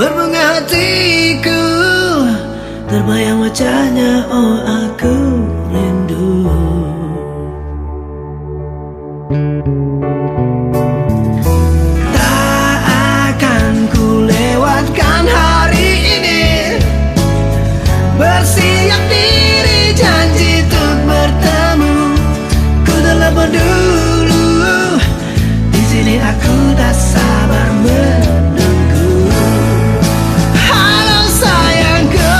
Berbunga hatiku, terbayang wajahnya, oh aku rindu. Tak akan ku lewatkan hari ini, bersiap diri janji untuk bertemu. Ku telepon dulu, di sini aku tak sabar menunggu. Halo sayangku,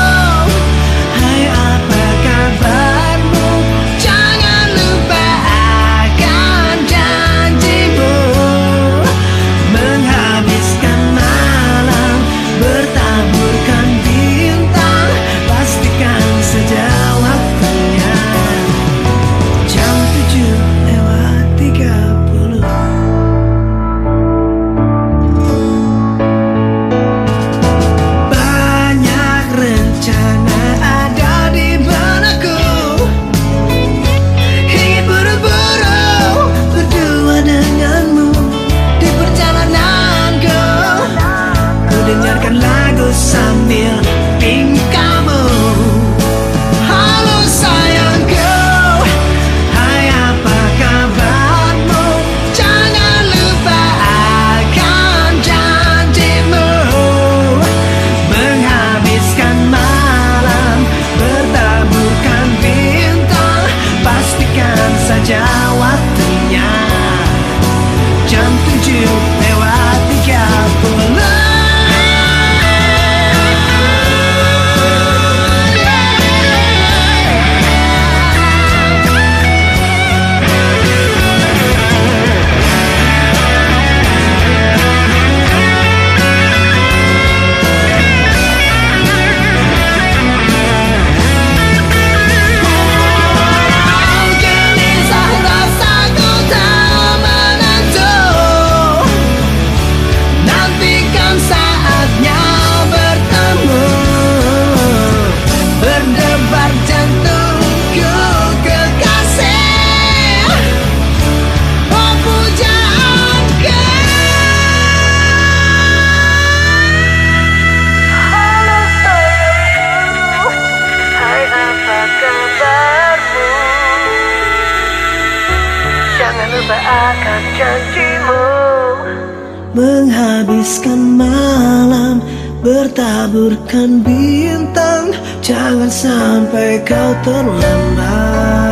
hai apa kabarmu? Jangan lupa akan janjimu. Menghabiskan malam, bertaburkan bintang, pastikan saja waktunya. Jam 7:30. Banyak rencana ada di benakku, ingin buru-buru berdua denganmu. Di perjalananku, ku dengarkan lagu sambil pingkamu. Halo sayangku, hai apa kabarmu? Jangan lupa akan janjimu. Menghabiskan malam, bertaburkan bintang, pastikan saja waktunya. Jam 7:30. Gelisah rasaku tak menentu, nantikan saatnya bertemu. Berdebar jantungku kekasih, oh pujaanku. Halo sayangku, hai apa kabarmu? Jangan lupa akan janjimu. Menghabiskan malam, bertaburkan bintang, jangan sampai kau terlambat.